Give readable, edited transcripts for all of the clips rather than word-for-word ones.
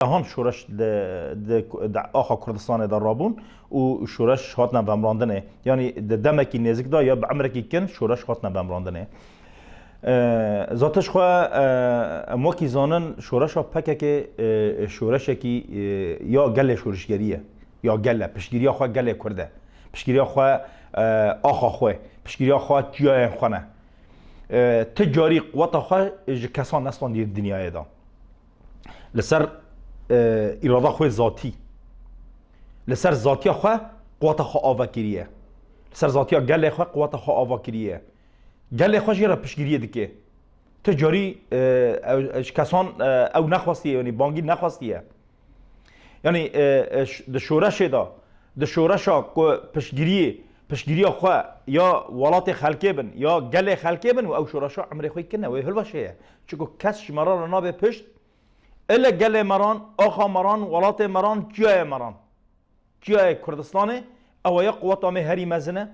هان شورش د آخا کردستان در رابون و شورش هاتنا بمراندنه یعنی د دمکی نزدیک دا یا بعمرکی کن شورش هاتنا بمراندنه ذاتش خواه موکی زانن شورش ها پکه که شورش کی یا گل شورشگریه یا گله پشگیری خواه گله کرده پشگیری خواه آخا خواه پشگیری خواه جای خوانه تجاری قوت خواه کسان نستان دیر دنیای دا لسر اراده خواه ذاتی لسر ذاتی خواه قوت خواه آوکریه لسر ذاتی گله خواه قوت خواه آوکریه گله خواه جیره پشگیریه دکه تجاری کسان او نخواستیه یعنی بانگی نخواستیه یعنی د شورش دا د شورش پشگیری خواه یا ولات خلقه بن یا گله خلقه بن و او شورش عمر خوی کنه و هل باشه چون کس مرا رنا به پشت الا گله مران آخا مران ولات مران جای مران جای کردستانه او یا قوات آمه هری مزنه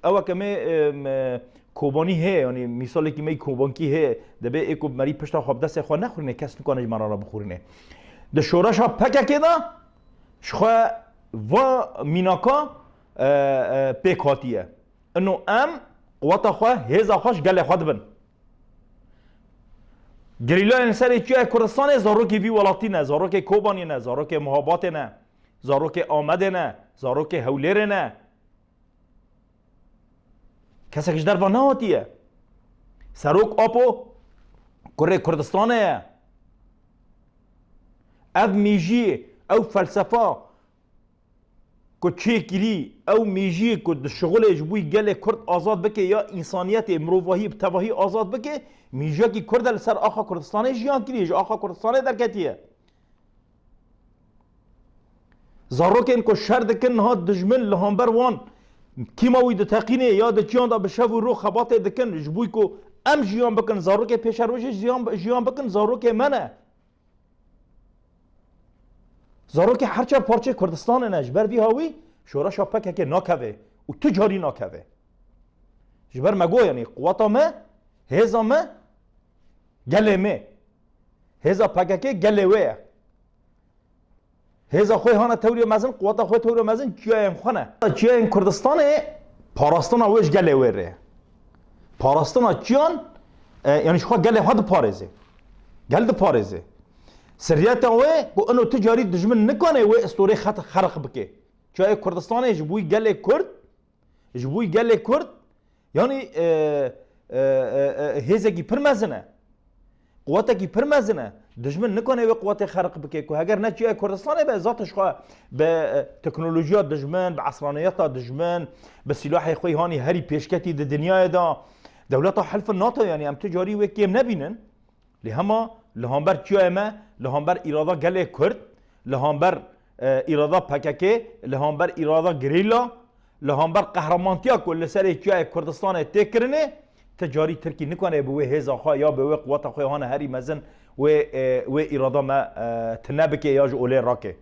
او کمه کوبانی هه یعنی مثالی که می کوبانکی هه دبه ایکو مری پشت خواب دست خواه نخورینه کس نکنه مرا را بخورینه د شورش ها پکه که دا شخواه و میناکا پیکاتیه انو ام قوات خواه هزا خوش گله خواد بن گریلا انسان چیه کردستان زاروکی وی ولاتی نه زاروکی کوبانی نه زاروکی محابات نه زاروکی آمده نه زاروکی هولیر نه کسی کش در نهاتیه سروک آپو کره کردستانه او میجی او فلسفه که چه کری او میجی که شغل جبوی گل کرد آزاد بکه یا انسانیت مروواهی بتواهی آزاد بکه میجی که کرد لسر آخا کردستانه جیان کریش آخا کردستانه درکتیه زاروک این که شر دکن ها دجمن لهانبر وان کیماوی د تقینه یا د چیان دا بشو رو خبات دکن جبوی کو ام جیان بکن زاروک پیش روش جیان بکن زاروک منه زاروک هرچه پارچه کردستان نجبر بی هاوی شورش پکه که ناکوه و تجاری ناکوه جبر مگو یعنی قواتا ما هزا ما گله ما هزا پکه که گله وه هزا خوی هانه توری مزن قواتا خوی توری مزن چیایم خانه چیایم کردستان پاراستان اوش گله وره پاراستان چیان یعنی شخوا گله ها د پارزه گل د پارزه سریعت اوه کو انو تجاری دجمن نکنه و استوری خط خرق بکه چای کردستان جبوی گله کرد یعنی هزا کی پرمزنه قوتا کی پرمزنه دجمن نکنه و قوت خرق بکه که اگر نه چیه کردستانه به ذاتش خواه به تکنولوژیات دجمن به عصرانیات دجمن به سلاح خوی هانی هری پیشکتی د دنیای دا دولت حلف ناتو یعنی هم تجاری و کیم نبینن لهما لهانبر چیه ما لهانبر اراده گله کرد لهانبر اراده پککه لهانبر اراده گریلا لهانبر قهرمانتیا کل سر چیه کردستان تکرنه تجاری ترکی نکنه به هزا خواه یا به قوت خوی هانی هری مزن و اراده ما تنبکه یا جوله راکه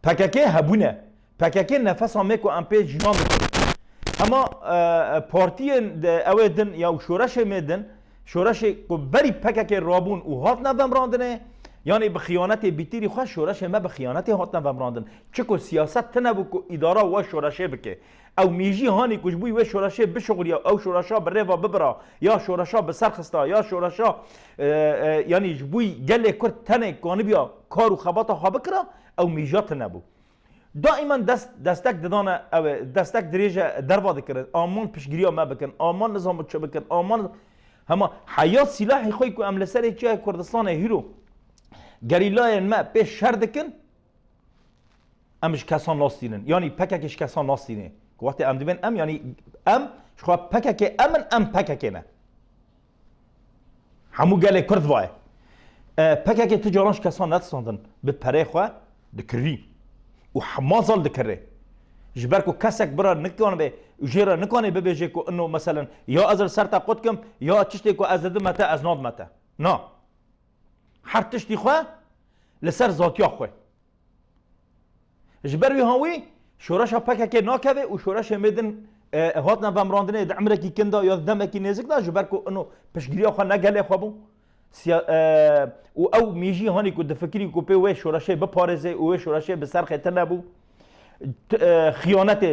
پککه هبونه پککه نفس هم میکو ام پی جنام بکنه اما پارتی اویدن یا شورش میدن شورش کو بری پککه رابون و هات نوم راندنه یعنی به خیانت بیتیری خواه شورش ما به خیانت هات نوم راندن چکو سیاست تنبو کو اداره و شورشه بکه او میجی هانی کش بوی و شورشه بشغلی او شورشا بره و ببرا یا شورشا بسرخستا یا شورشا یعنی جبوی گله کرد تنه کانی بیا کارو خباتا خواه بکرا او میجات نبو دائما دستک ددانه او دستک دریجه دروا دکرد آمان پشگیری ما بکن آمان نظام چه بکن آمان هما حیات سلاحی خوی که عمل سر چه کردستان هیرو گریلای ما پیش شر دکن امش کسان ناستینن یعنی پککش کسان ناستینه وقتی ام دیبن ام یعنی ام شخوا پککه ام پککه نه همو گله کرد وای پککه تجارانش کسان نتساندن به پره خواه دکری و حمازال دکره جبر کو کسک برا نکنه به جیرا نکنه ببیجه کو انو مثلا یا ازر سرتا قد کم یا تشتی کو از دد متا از ناد متا نه هر تشتی خواه لسر ذاتیا خواه جبر وی هاوی شورش پککه ناکوه و شورش میدن هات نوام راندنه د عمره کی کندا یا دمه کی نزدیک دا جبر کو انو پشگیری خو نگله خو بو و او میجی هانی کو دفکری کو په و شورشه بپارزه او شورشه به سر خطر نبو خیانت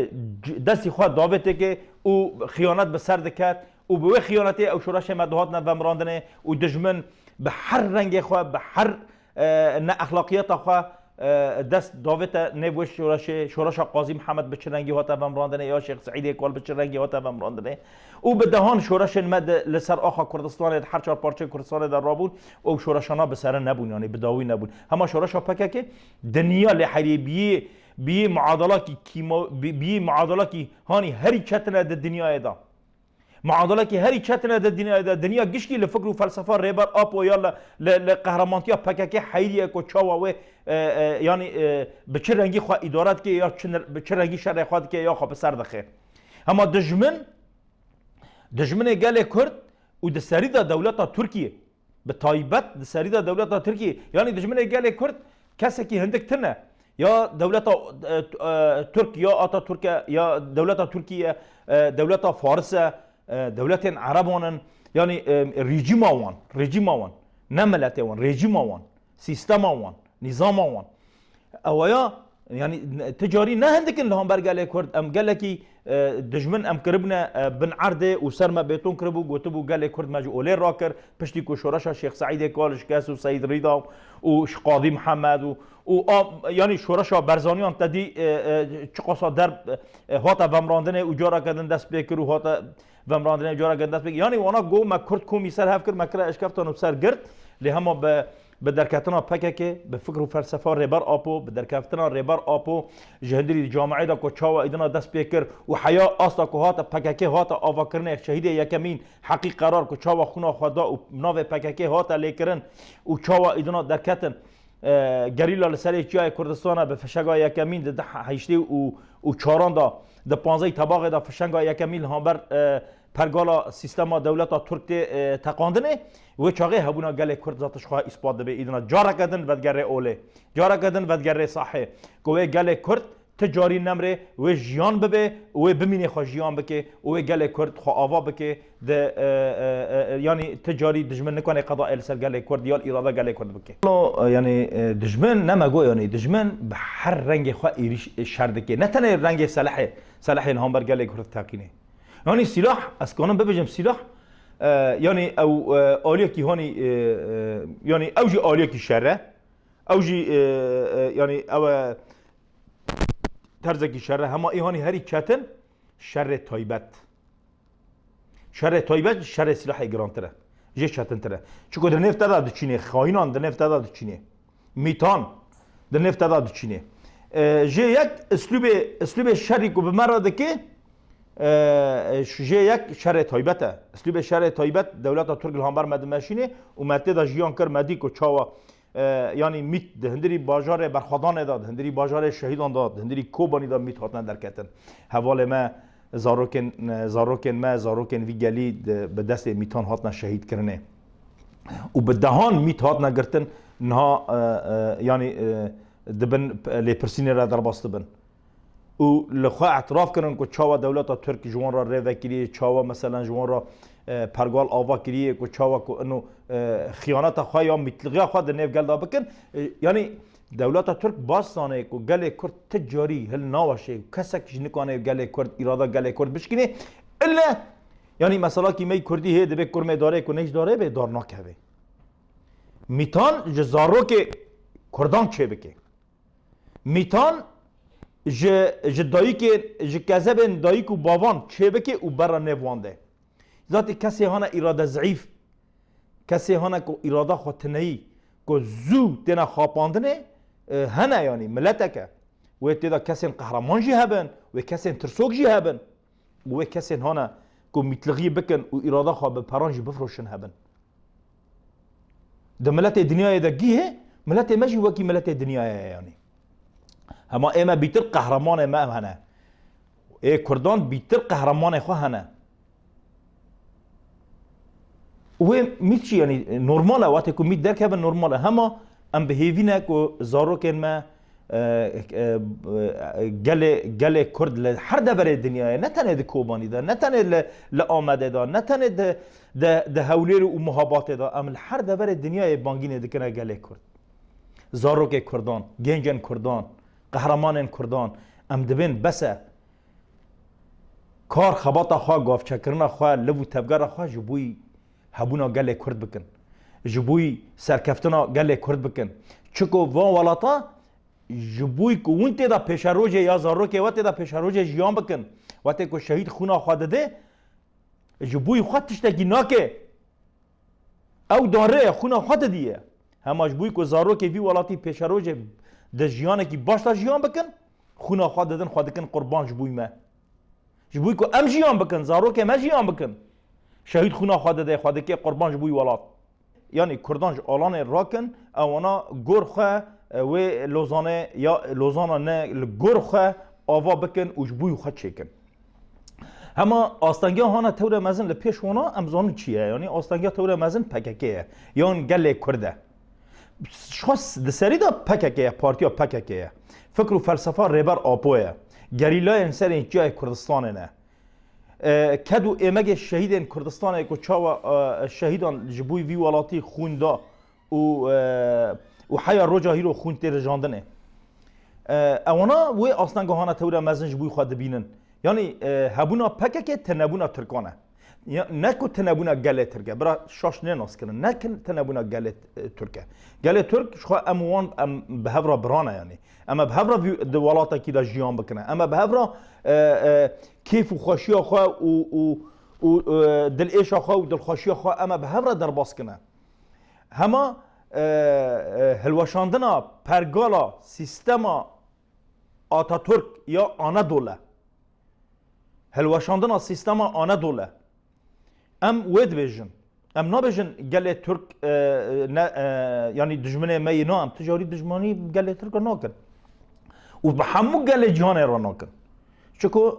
دستی خود داوته که او خیانت به سر دکت او به خیانت او شورشه مدهات نه ومراندنه و دجمن به هر رنگ خو به هر نه اخلاقیات خو دست داوت نبوی شورش قاضی محمد بچرنگی هات و مراندنه یا شیخ سعید اقبال بچرنگی هات و مراندنه او به دهان شورش مد لسر آخا کردستان هر چهار پارچه کردستان در رابون او شورشانا به سر نبون یعنی بداوی نبون همه شورش پکه که دنیا لحری بی معادلاتی بی معادلاتی هانی هری چتنه د دنیا دا معادلاتی هری چتنه د دنیا دا دنیا گشکی لفکر و فلسفه ریبر آپ و یا لقهرمانتی پکه که حیریه کو چاوا و یعنی به چه رنگی خوا ادارت که یا به چه رنگی شرع خواهد که یا خواه سر دخه اما دجمن گل کرد و دسری دا دولت ترکیه به تایبت دسری دا دولت ترکیه یعنی دجمن گل کرد کسی که هندک تنه یا دولت ترک یا آتا ترک یا دولت ترکیه دولت فارس دولت عربان یعنی رژیم آوان نه ملت آوان رژیم آوان سیستم آوان نظام آوان اویا یعنی تجاری نه هندکن لهم برگله کرد ام گله کی دجمن ام کربنا بن عرده و سرما بیتون کربو گوتبو گله کرد مجو اولی را کر پشتی کو شورش شیخ سعید کالش کاس و سید رضا و قاضی محمد و یعنی شورش برزانیان تدی چقصا در هات ومراندنه و جارا کردن دست بکر و هات ومراندنه جارا کردن دست بکر یعنی وانا گو ما کرد کومی سر هف کرد مکره اشکفتان و سر گرد لهما به درکتنا پکه به فکر و فلسفه ریبر آپو به درکتنا ریبر آپو جهندری جامعه دا کو چاوا ایدنا دست بکر و حیا استا کو هات پکه هات آوا کرنه شهید یکمین حقیق قرار کو چاوا خونا خدا و ناو پکه هات لیکرن و چاوا ایدنا درکتن گریلا لسری جای کردستان به فشنگا یکمین ده هشتی و چاران دا ده 15 طبقه دا فشنگا یکمین هامبر پرگالا سیستم دولت ترک تقاندنه و چاقه هبونا گله کرد ذاتش خواه اثبات به ایدنا جارا کردن ودگره اوله جارا کردن ودگره صحه که گله کرد تجاری نمره و جیان ببه و بمینه خواه جیان بکه و گله کرد خواه آوا بکه یعنی تجاری دجمن نکنه قضاء السر گله کرد یا اراده گله کرد بکه یعنی دجمن نمگو یعنی دجمن به هر رنگ خواه ایریش شرده که نه تنه رنگ صلاح الهامبر گله کرد تاقینه یعنی سلاح از کنم ببجم سلاح یعنی او آلیه کی هانی یعنی اوجی آلیه کی شره اوجی یعنی او ترزکی شره همه ایهانی هری چتن شر تایبت شر سلاح گرانتره جه چتن تره چون در نفت داد چینه خاینان در نفت داد چینه میتان در نفت داد چینه جه یک اسلوب شری کو به مراد که جه یک شر تایبته اسلوب شر تایبت دولت ترک الهامبر مدمشینه و مته دا جیان کر مدی کو چاوا یعنی میت هندری باجار برخوادان داد هندری باجار شهیدان داد هندری کوبانی داد میت هاتن درکتن حواله ما زاروکن وی گلی به دست میتان هاتن شهید کرنه و به دهان میت هاتن گرتن نها یعنی دبن لپرسینه را در باست بن و لخوا اعتراف کردن که چاوا دولت ترک جوان را ره وکیلی چاوا مثلا جوان را پرگال آوا کریه که چاوا که انو خیانت خواه یا میتلغی خواه در نیف گل دا بکن یعنی دولت ترک باستانه که گل کرد تجاری هل ناوشه کسکش نکانه گل کرد اراده گل کرد بشکنه الا یعنی مثلا که می کردی هی دبه کرمه داره که نیش داره به دار ناکه میتان جزارو که کردان چه بکه میتان دایی که کذب دایی که باوان چه بکه و برا نوانده ذاتی کسی هانا اراده ضعیف کسی هانا که اراده خاطنهی که زو تینا خاپاندنه هنه یعنی ملته که و تیدا کسی قهرمان جی هبن و کسی ترسوک جی هبن و کسی هانا که میتلغی بکن و اراده خواه به پرانجی بفروشن هبن ده ملت دنیای ده گیه ملت مجی وکی ملت دنیای یعنی اما ایما بیتر قهرمان ما هنه ای کردان بیتر قهرمان خواه هنه و میت چی یعنی نرماله وقتی که میت درک هبن نرماله همه ام بهیوینه که زاروکن ما گل کرد هر دبر دنیا نه تنه د کوبانی دا نه تنه لآمده دا نه تنه د هولیر و محابات دا اما هر دبر دنیا بانگین دکنه گل کرد زاروک کردان گنجن کردان قهرمان کردان ام دبین بسه کار خباتا خواه گاف چکرنا خواه لبو تبگر خواه جبوی هبونا گل کرد بکن جبوی سرکفتنا گل کرد بکن چکو وان ولاتا جبوی کو ونتی دا پیشروجه یا زاروکه وقتی دا پیشروجه جیان بکن وقتی که شهید خونا خواه ده جبوی خواه تشتگی ناکه او داره خونا خواه دیه همه جبوی که زاروکه وی ولاتی پیشروجه ده جیانه که باش دا جیان بکن خونا خواه دن خواه دکن قربان جبوی ما جبوی که ام جیان بکن زاروکه ما جیان بکن شهید خونا خواه ده خواه دکن قربان جبوی ولات یعنی کردانج آلان راکن اونا گور خواه و لوزانه یا لوزانه نه گور خواه آوا بکن و جبوی خواه چکن اما آستانگی هانا تور مزن لپیش ونا امزانو چیه یعنی آستانگی تور مزن پککیه یعنی گل کرده شخص دسری دا پککیه پارتیا پککیه فکر و فلسفه ریبر آپویه گریلای انسان این جای کردستانه نه کدو ایمگ شهیدین کردستان که چاوا شهیدان جبوی وی ولاتی خوندا و حیا روجا هیرو خون تیر جاندنه اونا و اصلا گهانه تورا مزن جبوی خود بینن یعنی هبونا پکه تنبونا ترکانه نه کو تنبونا گله ترکه برا شاش نه ناس کردن نه تنبونا گله ترکه گله ترک شخو اموان به هفرا برانه یعنی اما به هفرا دوالاتا کی دا جیان بکنه اما به هفرا کیف و خوشی خو و دل ایش خو و دل خوشی خو اما به هفرا در باس کنه هما هلوشاندنا پرگالا سیستما آتاتورک یا آنادوله هلوشاندنا سیستما آنادوله ام وید بیجن ام نابیجن گله ترک یعنی دجمنه می نه ام تجاری دجمانی گله ترک ناکن و به همو گله جهان را ناکن چکو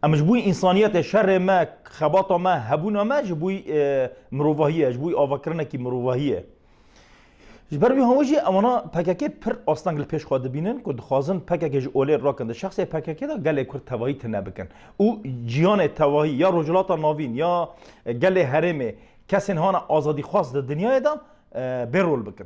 ام جبوی انسانیت شر ما خباتا ما هبونا ما جبوی مروواهیه جبوی آواکرنه کی مروواهیه جبر بی هموجی امانا پککه پر آستانگل پیش خواهد بینن که دخوازن پککه جو اولی را کنده شخص پککه دا گله کرد تواهی تنه بکن او جیان تواهی یا رجلات ناوین یا گله حرمه کسی هانا آزادی خواست در دنیای دا برول بکن